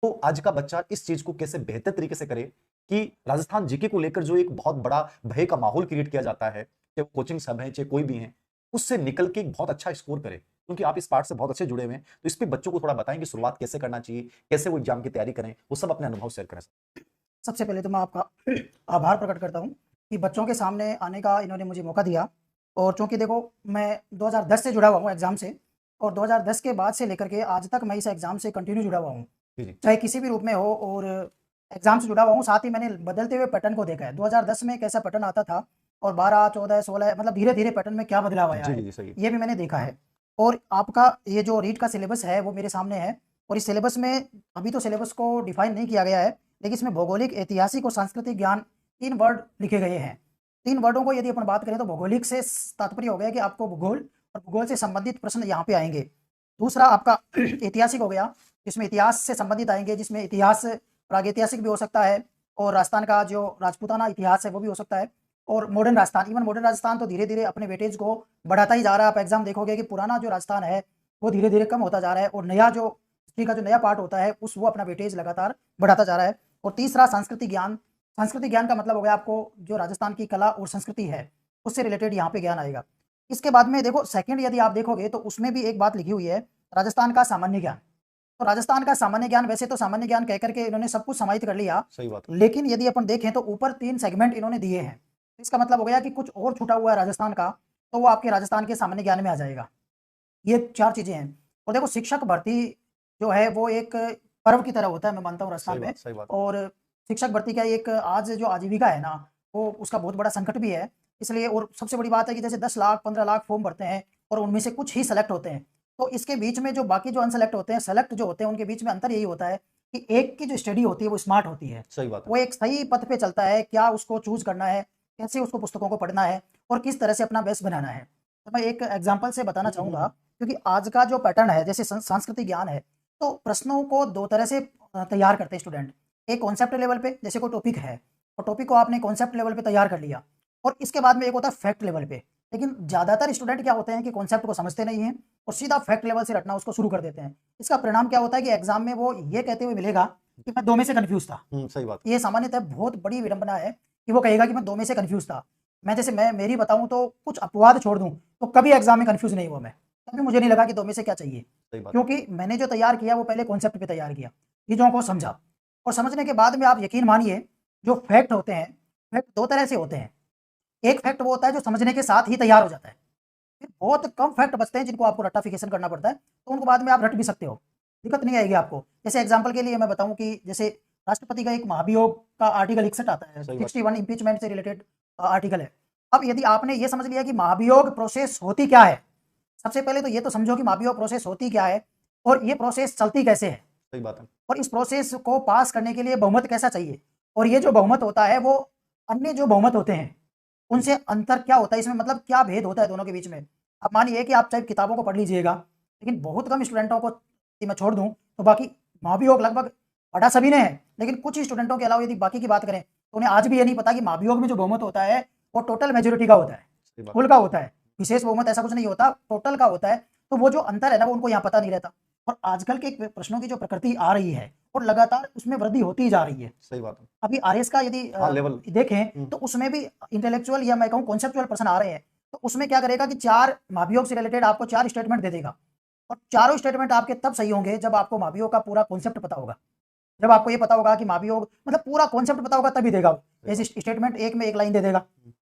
तो आज का बच्चा इस चीज को कैसे बेहतर तरीके से करे कि राजस्थान जीके को लेकर जो एक बहुत बड़ा भय का माहौल क्रिएट किया जाता है, चाहे वो कोचिंग सब है चाहे कोई भी है, उससे निकल के एक बहुत अच्छा स्कोर करे। क्योंकि आप इस पार्ट से बहुत अच्छे जुड़े हुए हैं, तो इस पे बच्चों को थोड़ा बताएं कि शुरुआत कैसे करना चाहिए, कैसे वो एग्जाम की तैयारी करें, वो सब अपने अनुभव शेयर करें। सबसे पहले तो मैं आपका आभार प्रकट करता हूँ कि बच्चों के सामने आने का इन्होंने मुझे मौका दिया। और चूँकि देखो, मैं 2010 से जुड़ा हुआ हूँ एग्ज़ाम से, और 2010 के बाद से लेकर के आज तक मैं इस एग्ज़ाम से कंटिन्यू जुड़ा हुआ हूँ, जी जी। चाहे किसी भी रूप में हो। और एग्ज़ाम से जुड़ा हुआ हूँ, साथ ही मैंने बदलते हुए पैटर्न को देखा है। 2010 में कैसा पैटर्न आता था और 12, 14, 16 मतलब धीरे-धीरे पैटर्न में क्या बदलाव आया जी जी है, जी, सही है। ये भी मैंने देखा है। और आपका ये जो रीट का सिलेबस है वो मेरे सामने है, और इस सिलेबस में अभी तो सिलेबस को डिफ़ाइन नहीं किया गया है, लेकिन इसमें भौगोलिक, ऐतिहासिक और सांस्कृतिक ज्ञान 3 वर्ड लिखे गए हैं। 3 वर्डों को यदि अपन बात करें तो भौगोलिक से तात्पर्य हो गया कि आपको भूगोल और भूगोल से संबंधित प्रश्न यहाँ पे आएँगे। दूसरा आपका ऐतिहासिक हो गया, जिसमें इतिहास से संबंधित आएँगे, जिसमें इतिहास प्रागैतिहासिक भी हो सकता है, और राजस्थान का जो राजपूताना इतिहास है वो भी हो सकता है, और modern Rajasthan, even modern Rajasthan तो धीरे-धीरे अपने वेटेज को बढ़ाता ही जा रहा है। आप एग्ज़ाम देखोगे कि पुराना जो राजस्थान है वो धीरे-धीरे कम होता जा रहा है, और नया जो हिस्ट्री का जो नया पार्ट होता है वो अपना वेटेज लगातार बढ़ाता जा रहा है। और तीसरा सांस्कृतिक ज्ञान। सांस्कृतिक ज्ञान का मतलब हो गया आपको जो राजस्थान की कला और संस्कृति है, उससे रिलेटेड यहाँ पे ज्ञान आएगा। इसके बाद में देखो, सेकंड यदि आप देखोगे तो उसमें भी एक बात लिखी हुई है, राजस्थान का सामान्य ज्ञान। तो राजस्थान का सामान्य ज्ञान, वैसे तो सामान्य ज्ञान कह करके इन्होंने सब कुछ समाहित कर लिया, सही बात है। लेकिन यदि अपन देखें तो ऊपर 3 सेगमेंट इन्होंने दिए हैं। इसका मतलब हो गया कि कुछ और छूटा हुआ है राजस्थान का, तो वो आपके राजस्थान के सामान्य ज्ञान में आ जाएगा। ये 4 चीज़ें हैं। और देखो, शिक्षक भर्ती जो है वो एक पर्व की तरह होता है, मैं मानता हूँ सही राजस्थान में। बात, सही बात। और शिक्षक भर्ती का एक आज जो आजीविका है ना, वो उसका बहुत बड़ा संकट भी है। इसलिए, और सबसे बड़ी बात है कि जैसे 10 लाख 15 लाख फॉर्म भरते हैं और उनमें से कुछ ही सेलेक्ट होते हैं। तो इसके बीच में जो बाकी जो अनसेलेक्ट होते हैं, सेलेक्ट जो होते हैं, उनके बीच में अंतर यही होता है कि एक की जो स्टडी होती है वो स्मार्ट होती है। सही बात है। वो एक सही पथ पे चलता है, क्या उसको चूज़ करना है, कैसे उसको पुस्तकों को पढ़ना है और किस तरह से अपना बेस बनाना है। तो मैं एक एग्ज़ाम्पल से बताना चाहूँगा, क्योंकि आज का जो पैटर्न है, जैसे सांस्कृतिक ज्ञान है, तो प्रश्नों को 2 तरह से तैयार करते हैं स्टूडेंट। एक कॉन्सेप्ट लेवल पे, जैसे कोई टॉपिक है, और टॉपिक को आपने कॉन्सेप्ट लेवल पे तैयार कर लिया, और इसके बाद में एक होता है फैक्ट लेवल पे। लेकिन ज़्यादातर स्टूडेंट क्या होते हैं कि कॉन्सेप्ट को समझते नहीं हैं और सीधा फैक्ट लेवल से रटना उसको शुरू कर देते हैं। इसका परिणाम क्या होता है कि एग्ज़ाम में वो ये कहते हुए मिलेगा कि मैं 2 में से कन्फ्यूज़ था। सही बात। ये सामान्यतः बहुत बड़ी विडंबना है कि वो कहेगा कि मैं 2 में से कन्फ्यूज़ था। मैं मेरी बताऊँ तो कुछ अपवाद छोड़ दूँ, तो कभी एग्ज़ाम में कन्फ्यूज़ नहीं हुआ मैं। कभी मुझे नहीं लगा कि 2 में से क्या चाहिए। सही बात। क्योंकि मैंने जो तैयार किया वो पहले कॉन्सेप्ट पे तैयार किया, चीज़ों को समझा, और समझने के बाद में आप यकीन मानिए, जो फैक्ट होते हैं, फैक्ट 2 तरह से होते हैं। एक फैक्ट वो होता है जो समझने के साथ ही तैयार हो जाता है। फिर बहुत कम फैक्ट बचते हैं जिनको आपको रट्टाफिकेशन करना पड़ता है, तो उनको बाद में आप रट भी सकते हो। दिक्कत नहीं आएगी आपको। जैसे एग्ज़ाम्पल के लिए मैं बताऊँ कि जैसे राष्ट्रपति का एक महाभियोग का आर्टिकल 61 आता है, सही बात। 61 इम्पीचमेंट से रिलेटेड आर्टिकल है। अब यदि आपने ये समझ लिया कि महाभियोग प्रोसेस होती क्या है, सबसे पहले तो ये तो समझो कि महाभियोग प्रोसेस होती क्या है और ये प्रोसेस चलती कैसे है, सही बात है। और इस प्रोसेस को पास करने के लिए बहुमत कैसा चाहिए, और ये जो बहुमत होता है वो अन्य जो बहुमत होते हैं उनसे अंतर क्या होता है, इसमें मतलब क्या भेद होता है दोनों के बीच में। अब मानिए कि आप चाहे किताबों को पढ़ लीजिएगा, लेकिन बहुत कम स्टूडेंटों को यदि मैं छोड़ दूँ तो बाकी महाभियोग लगभग पढ़ा सभी ने है, लेकिन कुछ ही स्टूडेंटों के अलावा यदि बाकी की बात करें तो उन्हें आज भी ये नहीं पता कि महाभियोग में जो बहुमत होता है वो टोटल मेजॉरिटी का होता है, सही बात। कुल का होता है। विशेष बहुमत ऐसा कुछ नहीं होता, टोटल का होता है। तो वो जो अंतर है ना, वो उनको यहाँ पता नहीं रहता। और आजकल के प्रश्नों की जो प्रकृति आ रही है और लगातार उसमें वृद्धि होती ही जा रही है। सही बात है। अभी आरएस का यदि हाँ, लेवल। देखें तो उसमें भी इंटेलेक्चुअल या मैं कहूँ कॉन्सेप्चुअल प्रश्न आ रहे हैं। तो उसमें क्या करेगा कि 4 महाभियोग से रिलेटेड आपको 4 स्टेटमेंट दे देगा, और चारों स्टेटमेंट आपके तब सही होंगे जब आपको महाभियोग का पूरा कॉन्सेप्ट पता होगा। जब आपको ये पता होगा कि महाभियोग मतलब पूरा कॉन्सेप्ट पता होगा तभी देगा वो। जैसे स्टेटमेंट 1 में 1 लाइन दे देगा,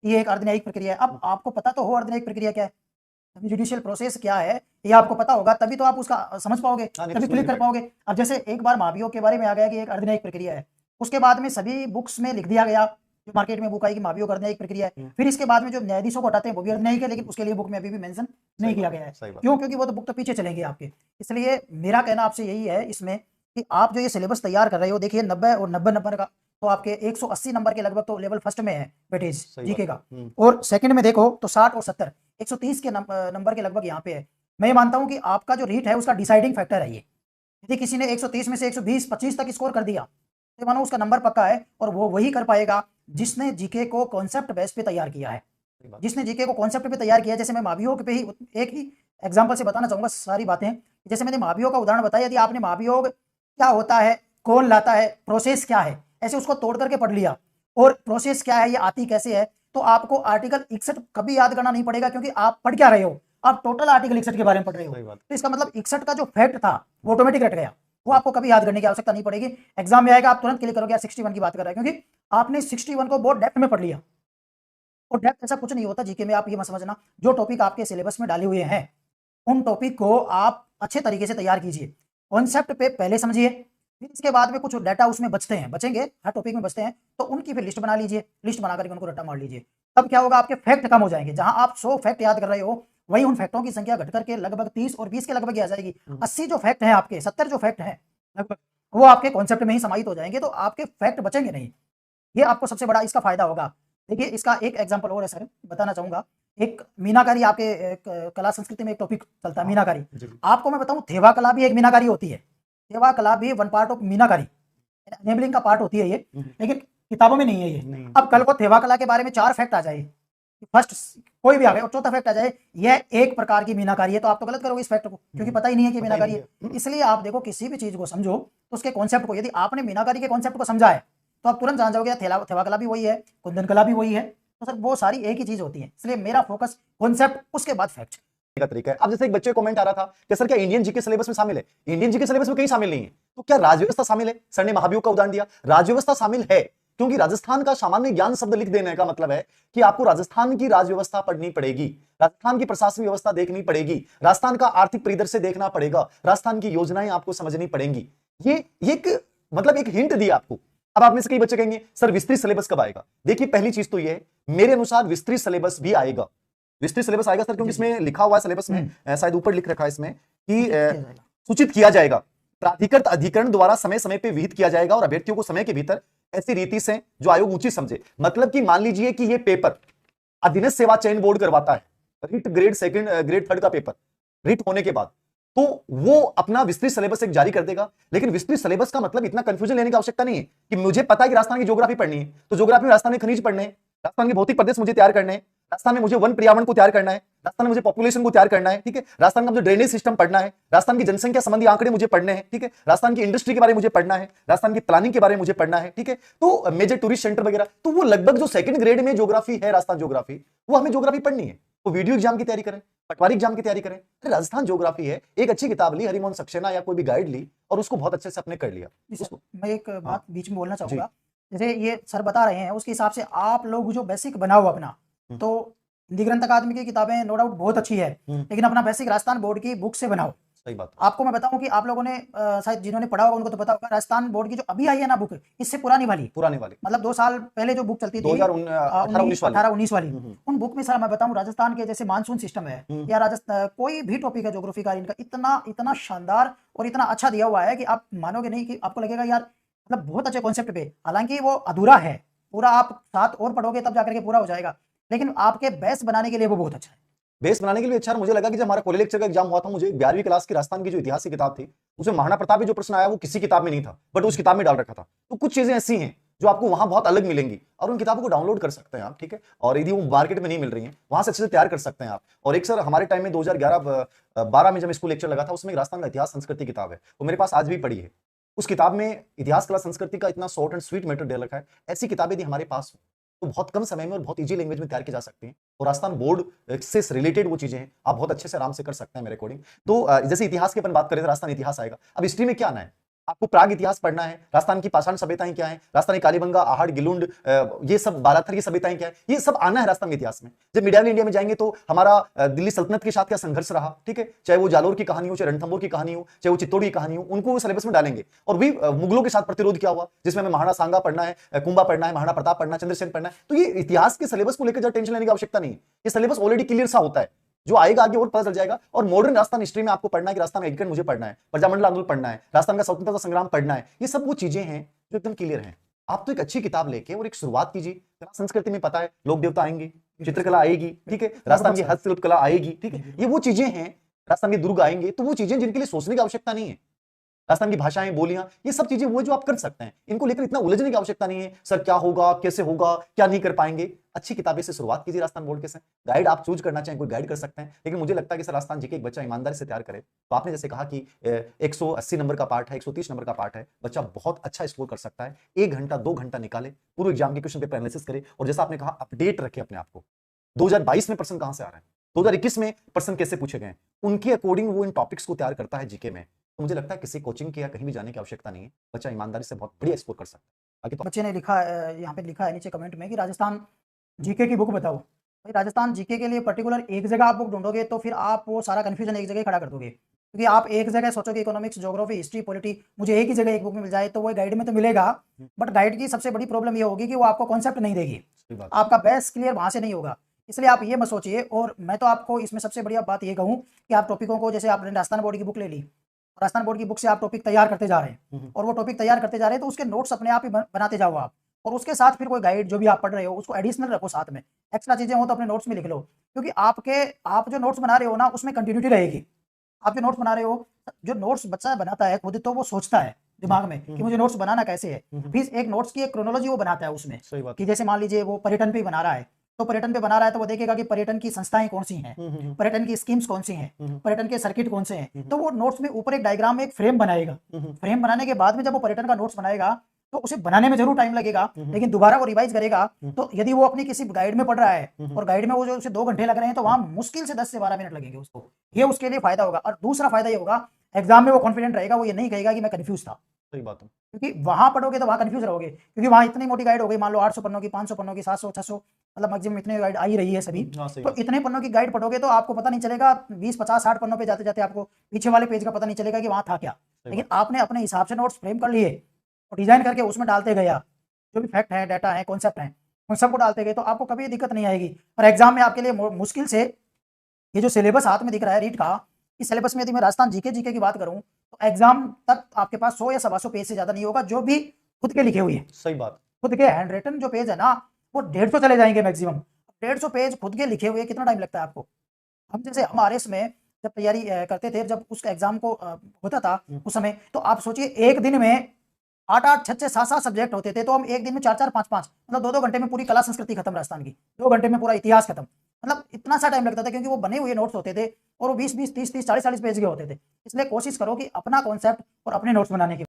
ये एक अर्धन्यायिक प्रक्रिया है। अब आपको पता तो हो अर्धन्यायिक प्रक्रिया क्या है, अभी जुडिशियल प्रोसेस क्या है, ये आपको पता होगा तभी तो आप उसका समझ पाओगे, हाँ, नहीं तो तभी समझ क्लिक नहीं कर पाएगा। पाओगे। अब जैसे एक बार महाभियोग के बारे में आ गया कि एक अर्धन्यायिक प्रक्रिया है, उसके बाद में सभी बुक्स में लिख दिया गया, जो मार्केट में बुक आएगी महाभियोग अर्धन्यायिक प्रक्रिया है। फिर इसके बाद में जो न्यायाधीशों को हटाते हैं वो भी अर्धन्यायिक है, लेकिन उसके लिए बुक में अभी भी मेंशन सही नहीं किया बात गया है। है। सही बात। क्यों? क्योंकि वो तो बुक तो पीछे चलेंगे आपके। इसलिए मेरा कहना आपसे यही है इसमें कि आप जो ये सिलेबस तैयार कर रहे हो, देखिए 90 और 90 नंबर का, तो आपके 180 नंबर के लगभग तो लेवल फर्स्ट में है वेटेज सही बात जीके है। का, और सेकंड में देखो तो 60 और 70, 130 के नंबर के लगभग यहाँ पे है। मैं ये मानता हूँ कि आपका जो रीट है उसका डिसाइडिंग फैक्टर है ये। यदि किसी ने 130 में से 120 25 तक स्कोर कर दिया, तो मानो उसका नंबर पक्का है, और वो वही कर पाएगा जिसने जीके को कॉन्सेप्ट बेस पे तैयार किया है। सही बात। जिसने जीके को कॉन्सेप्ट पे तैयार किया है, जैसे मैं महाभियोग पे ही एक ही एग्जांपल से बताना चाहूंगा सारी बातें। जैसे मैंने महाभियोग का उदाहरण बताया, यदि आपने महाभियोग क्या होता है कौन लाता है, प्रोसेस क्या है, ऐसे उसको तोड़ करके पढ़ लिया और प्रोसेस क्या है, ये आती कैसे है, तो आपको आर्टिकल 61 कभी याद करना नहीं पड़ेगा, क्योंकि आप पढ़ क्या रहे हो, आप टोटल आर्टिकल 61 के बारे में पढ़ रहे हो। तो इसका मतलब 61 का जो फैक्ट था वो ऑटोमेटिक रट गया, वो आपको कभी याद करने की आवश्यकता नहीं पड़ेगी। एग्जाम में आएगा आप तुरंत क्लिक करोगे यार 61 की बात कर रहा है, क्योंकि आपने 61 को बहुत डेप्थ में पढ़ लिया। और डेप्थ ऐसा कुछ नहीं होता जीके में, आप ये मत समझना, जो टॉपिक आपके सिलेबस में डाले हुए हैं उन टॉपिक को आप अच्छे तरीके से तैयार कीजिए, कॉन्सेप्ट पे पहले समझिए, फिर इसके बाद में कुछ डाटा उसमें बचेंगे, हर टॉपिक में बचते हैं, तो उनकी फिर लिस्ट बना लीजिए, लिस्ट बना करके उनको रट्टा मार लीजिए। तब क्या होगा, आपके फैक्ट कम हो जाएंगे। जहां आप 100 फैक्ट याद कर रहे हो, वही उन फैक्टों की संख्या घट करके लगभग 30 और 20 के लगभग आ जाएगी। 80 जो फैक्ट हैं आपके, 70 जो फैक्ट हैं लगभग, वो आपके कॉन्सेप्ट में ही समाहित हो जाएंगे, तो आपके फैक्ट बचेंगे नहीं। ये आपको सबसे बड़ा इसका फायदा होगा। देखिए इसका एक एग्जांपल और है सर, बताना चाहूंगा। एक मीनाकारी, आपके कला संस्कृति में एक टॉपिक चलता है मीनाकारी। आपको मैं बताऊं, थेवा कला भी एक मीनाकारी होती है, थेवा कला भी one part of meenakari, enabling का पार्ट होती है ये, लेकिन किताबों में नहीं है ये। अब कल को थेवा कला के बारे में 4 फैक्ट आ जाए, फर्स्ट कोई भी आ गए और चौथा फैक्ट आ जाए यह एक प्रकार की मीनाकारी है, तो आप तो गलत करोगे इस फैक्ट को, क्योंकि पता ही नहीं है कि मीनाकारी है। इसलिए आप देखो, किसी भी चीज को समझो तो उसके कॉन्सेप्ट को, यदि आपने मीनाकारी के कॉन्सेप्ट को समझा है तो आप तुरंत जान जाओगे थेवा कला भी वही है, कुंदन कला भी वही है, तो सर वो सारी एक ही चीज होती है। इसलिए मेरा फोकस कॉन्सेप्ट, उसके बाद फैक्ट का तरीका है। अब जैसे एक बच्चे कमेंट आ रहा था कि सर क्या इंडियन जीके सिलेबस में शामिल है? इंडियन जीके सिलेबस में कहीं शामिल नहीं है। तो क्या राजव्यवस्था शामिल है? सर ने महाभियोग का उदाहरण दिया, राजव्यवस्था शामिल है, क्योंकि राजस्थान का सामान्य ज्ञान शब्द लिख देने का मतलब है कि आपको राजस्थान की राजव्यवस्था पढ़नी पड़ेगी, राजस्थान की प्रशासनिक व्यवस्था देखनी पड़ेगी, राजस्थान का आर्थिक परिदृश्य देखना पड़ेगा, राजस्थान की योजनाएं आपको समझनी पड़ेंगी। ये एक मतलब एक हिंट दिया आपको। अब आप में से कई बच्चे कहेंगे सर विस्तृत सिलेबस कब आएगा? देखिए पहली चीज तो ये है, मेरे अनुसार विस्तृत सिलेबस भी आएगा। विस्तृत सिलेबस आएगा सर, क्योंकि इसमें लिखा हुआ है सिलेबस में, शायद ऊपर लिख रखा है इसमें कि सूचित किया जाएगा, प्राधिकृत अधिकरण द्वारा समय समय पे विहित किया जाएगा और अभ्यर्थियों को समय के भीतर ऐसी रीति से जो आयोग उचित समझे। मतलब कि मान लीजिए कि ये पेपर अधीनस्थ सेवा चयन बोर्ड करवाता है, रिट ग्रेड 2 ग्रेड 3 का पेपर रिट होने के बाद, तो वो अपना विस्तृत सिलेबस एक जारी कर देगा। लेकिन विस्तृत सिलेबस का मतलब इतना कंफ्यूजन लेने की आवश्यकता नहीं है कि मुझे पता है कि राजस्थान की ज्योग्राफी पढ़नी है, तो ज्योग्राफी में राजस्थान के खनिज पढ़ने हैं, राजस्थान के भौतिक प्रदेश मुझे तैयार करने हैं, राजस्थान में मुझे वन पर्यावरण को तैयार करना है, राजस्थान में मुझे पॉपुलेशन को तैयार करना है, ठीक है, राजस्थान का मुझे ड्रेनेज सिस्टम पढ़ना है, राजस्थान की जनसंख्या संबंधी आंकड़े मुझे पढ़ने हैं, ठीक है, राजस्थान की इंडस्ट्री के बारे में मुझे पढ़ना है, राजस्थान की प्लानिंग के बारे में मुझे पढ़ना है, ठीक है, तो मेजर टूरिस्ट सेंटर वगैरह, तो वो लगभग जो 2nd ग्रेड में ज्योग्राफी है, राजस्थान ज्योग्राफी, वो हमें ज्योग्राफी पढ़नी है। वो वीडियो एग्जाम की तैयारी करें, पटवारी एग्जाम की तैयारी करें, राजस्थान ज्योग्राफी है, एक अच्छी किताब ली, हरिमोहन सक्सेना या कोई भी गाइड ली और उसको बहुत अच्छे से अपने कर लिया। मैं एक बात बीच में बोलना चाहूंगा, जैसे ये सर बता रहे हैं उसके हिसाब से आप लोग जो बेसिक बनाओ अपना, तो हिंदी ग्रंथ अकादमी की किताबें नो डाउट बहुत अच्छी है, लेकिन अपना बेसिक राजस्थान बोर्ड की बुक से बनाओ। सही बात। आपको मैं बताऊं कि आप लोगों ने शायद जिन्होंने पढ़ा होगा उनको तो पता होगा, राजस्थान बोर्ड की जो अभी आई है ना बुक, इससे पुरानी वाली मतलब 2 साल पहले जो बुक चलती थी 2018-19 वाली, उन बुक में सर मैं बताऊं, राजस्थान के जैसे मानसून सिस्टम है या राजस्थान कोई भी टॉपिक है ज्योग्राफी का, इनका इतना शानदार और इतना अच्छा दिया हुआ है कि आप मानोगे नहीं, कि आपको लगेगा यार मतलब बहुत अच्छे कॉन्सेप्ट पे। हालांकि वो अधूरा है, पूरा आप 7 और पढ़ोगे तब जाकर के पूरा हो जाएगा, लेकिन आपके बेस बनाने के लिए वो बहुत अच्छा है। बेस बनाने के लिए अच्छा। मुझे लगा कि जब हमारा कॉलेज लेक्चर का एग्जाम हुआ था, मुझे 12वीं क्लास की राजस्थान की जो इतिहास की किताब थी, उसमें महाराणा प्रताप में जो प्रश्न आया वो किसी किताब में नहीं था, बट उस किताब में डाल रखा था। तो कुछ चीजें ऐसी हैं जो आपको वहां बहुत अलग मिलेंगी और उन किताबों को डाउनलोड कर सकते हैं आप, ठीक है, और यदि वो मार्केट में नहीं मिल रही हैं वहां से अच्छे से तैयार कर सकते हैं आप। और एक सर हमारे टाइम में 2011-12 में जब स्कूल लेक्चर लगा था, उसमें राजस्थान का इतिहास संस्कृति किताब है, वो मेरे पास आज भी पड़ी है। उस किताब में इतिहास कला संस्कृति का इतना शॉर्ट एंड स्वीट मैटर दे रखा है। ऐसी किताबें यदि हमारे पास हो तो बहुत कम समय में और बहुत इजी लैंग्वेज में तैयार की जा सकती हैं, और राजस्थान बोर्ड से रिलेटेड वो चीजें हैं आप बहुत अच्छे से आराम से कर सकते हैं मेरे अकॉर्डिंग। तो जैसे इतिहास की अपन बात करें तो राजस्थान इतिहास आएगा। अब हिस्ट्री में क्या आना है, आपको प्राग इतिहास पढ़ना है, राजस्थान की पाषाण सभ्यताएं क्या है, राजस्थानी कालीबंगा, आहड़, गिलुंड, ये सब बालाथर की सभ्यताएं क्या है, ये सब आना है राजस्थान के इतिहास में। जब मिडियल इंडिया में जाएंगे तो हमारा दिल्ली सल्तनत के साथ क्या संघर्ष रहा, ठीक है, चाहे वो जालोर की कहानी हो, चाहे रणथंभौर की कहानी हो, चाहे वो चित्तौड़ की कहानी हो, उनको सिलेबस में डालेंगे। और भी मुगलों के साथ प्रतिरोध क्या हुआ, जिसमें हमें महाराणा सांगा पढ़ना है, कुंभा पढ़ना है, महाराणा प्रताप पढ़ना है, चंद्रसेन पढ़ना है। तो ये इतिहास के सिलेबस को लेकर ज्यादा टेंशन लेने की आवश्यकता नहीं है, ये सिलेबस ऑलरेडी क्लियर सा होता है, जो आएगा आगे और पता चल जाएगा। और मॉडर्न राजस्थान हिस्ट्री में आपको पढ़ना है कि राजस्थान एग्रीकल्चर मुझे पढ़ना है, प्रजामंडल आंदोलन पढ़ना है, राजस्थान का स्वतंत्रता संग्राम पढ़ना है, ये सब वो चीजें हैं जो एकदम क्लियर हैं। आप तो एक अच्छी किताब लेके और एक शुरुआत कीजिए। संस्कृति में पता है लोक देवता आएंगे, चित्रकला आएगी, ठीक है, राजस्थान की हस्तशिल्प कला आएगी, ठीक है, ये वो चीजें हैं, राजस्थान के दुर्ग आएंगे, तो वो चीजें जिनके लिए सोचने की आवश्यकता नहीं है। राजस्थान की भाषाएं, बोलियां, ये सब चीजें वो जो आप कर सकते हैं, इनको लेकर इतना उलझने की आवश्यकता नहीं है। सर क्या होगा, कैसे होगा, क्या नहीं कर पाएंगे, अच्छी किताबें से शुरुआत कीजिए राजस्थान बोर्ड के से। गाइड आप चूज करना चाहें, कोई गाइड कर सकते हैं, लेकिन मुझे लगता है कि सर राजस्थान जीके एक बच्चा ईमानदारी से तैयार करे तो आपने जैसे कहा कि 180 नंबर का पार्ट है, 130 नंबर का पार्ट है, बच्चा बहुत अच्छा स्कोर कर सकता है। 1 घंटा 2 घंटा निकाले, पूरे एग्जाम के क्वेश्चन पेपर एनालिसिस करे, और जैसा आपने कहा अपडेट रखे अपने आप को। 2022 में प्रश्न कहां से आ रहे हैं, 2021 में प्रश्न कैसे पूछे गए, उनके अकॉर्डिंग वो इन टॉपिक्स को तैयार करता है जीके में। तो मुझे लगता है किसी कोचिंग के या कहीं भी जाने की आवश्यकता नहीं है, बच्चा ईमानदारी से बहुत बढ़िया स्कोर कर सकता है। आगे तो बच्चे ने लिखा यहाँ पे लिखा है नीचे कमेंट में कि राजस्थान जीके की बुक बताओ। भाई राजस्थान जीके के लिए पर्टिकुलर एक जगह आप बुक ढूंढोगे तो फिर आप वो सारा कंफ्यूजन एक जगह ही खड़ा कर दोगे, क्योंकि आप एक जगह सोचोगे इकोनॉमिक्स, ज्योग्राफी, हिस्ट्री, पॉलिटी मुझे एक ही जगह एक बुक में मिल जाए तो वो गाइड में तो मिलेगा, बट गाइड की सबसे बड़ी प्रॉब्लम ये होगी कि वो आपको कॉन्सेप्ट नहीं देगी, सही बात। आपका बेस क्लियर वहां से नहीं होगा। इसलिए आप ये मत सोचिए। और मैं तो आपको इसमें सबसे बढ़िया बात ये कहूँ कि आप टॉपिकों को, जैसे आपने राजस्थान बोर्ड की बुक ले ली, राजस्थान बोर्ड की बुक से आप टॉपिक तैयार करते जा रहे हैं और वो टॉपिक तैयार करते जा रहे हैं तो उसके नोट्स अपने आप ही बनाते जाओ आप, और उसके साथ फिर कोई गाइड जो भी आप पढ़ रहे हो उसको एडिशनल रखो साथ में, एक्स्ट्रा चीजें हो तो अपने नोट्स में लिख लो, क्योंकि आप जो नोट्स बना रहे हो ना उसमें कंटिन्यूटी रहेगी। आप जो नोट्स बना रहे हो, जो नोट्स बच्चा बनाता है खुद तो वो सोचता है दिमाग में कि मुझे नोट्स बनाना कैसे है, फिर एक नोट्स की एक क्रोनोलॉजी वो बनाता है उसमें, सही बात। कि जैसे मान लीजिए वो पर्यटन पे बना रहा है, तो पर्यटन पे बना रहा है तो वो देखेगा कि पर्यटन की संस्थाएं कौन सी हैं, पर्यटन की स्कीम्स कौन सी हैं, पर्यटन के सर्किट कौन से हैं, तो वो नोट्स में ऊपर एक डायग्राम में एक फ्रेम बनाएगा। फ्रेम बनाने के बाद में जब वो पर्यटन का नोट्स बनाएगा तो उसे बनाने में जरूर टाइम लगेगा, लेकिन दोबारा वो रिवाइज करेगा। तो यदि वो अपनी किसी गाइड में पढ़ रहा है और गाइड में वो जो उसे 2 घंटे लग रहे हैं तो वहां मुश्किल से 10 से 12 मिनट लगेंगे उसको, ये उसके लिए फायदा होगा। और दूसरा फायदा ये होगा, एग्जाम में वो कॉन्फिडेंट रहेगा, वो ये नहीं कहेगा कि मैं कंफ्यूज था, सही बात है। क्योंकि वहां पढ़ोगे तो वहां कंफ्यूज रहोगे, क्योंकि वहां इतनी मोटी गाइड हो गई, मान लो 800 पन्नों की, 500 पन्नों की, 700 600, मतलब मैक्सिमम इतने गाइड आ ही रही है सभी। हाँ, सही तो बात। इतने पन्नों की गाइड पढ़ोगे तो आपको पता नहीं चलेगा, 20 50 60 पन्नों पे जाते जाते आपको पीछे वाले पेज का पता नहीं चलेगा कि वहां था क्या। लेकिन आपने अपने हिसाब से नोट्स फ्रेम कर लिए और डिजाइन करके उसमें डालते गया, जो भी फैक्ट है, डाटा है, कॉन्सेप्ट है, उन सबको डालते गए तो आपको कभी दिक्कत नहीं आएगी। और एग्जाम में आपके लिए मुश्किल से ये जो सिलेबस हाथ में दिख रहा है रीट का, इस सिलेबस में यदि मैं राजस्थान जीके की बात करूं तो एग्जाम तक आपके पास 100 या 125 पेज से ज्यादा नहीं होगा, जो भी खुद के लिखे हुए हैं। सही बात। खुद के हैंड रिटन जो पेज है ना वो 150 चले जाएंगे मैक्सिमम। 150 पेज खुद के लिखे हुए कितना टाइम लगता है आपको? हम जैसे हम आरएस में जब तैयारी करते थे, जब उसका एग्जाम को होता था उस समय, तो आप सोचिए एक दिन में 8 8 6 6 7 7 सब्जेक्ट होते थे, तो हम एक दिन में 4 4 5 5 मतलब 2 2 घंटे में पूरी कला संस्कृति खत्म राजस्थान की, 2 घंटे में पूरा इतिहास खत्म। मतलब इतना सा टाइम लगता था क्योंकि वो बने हुए नोट्स होते थे और वो 20 20 30 30 40 40 पेज के होते थे। इसलिए कोशिश करो कि अपना कॉन्सेप्ट और अपने नोट्स बनाने की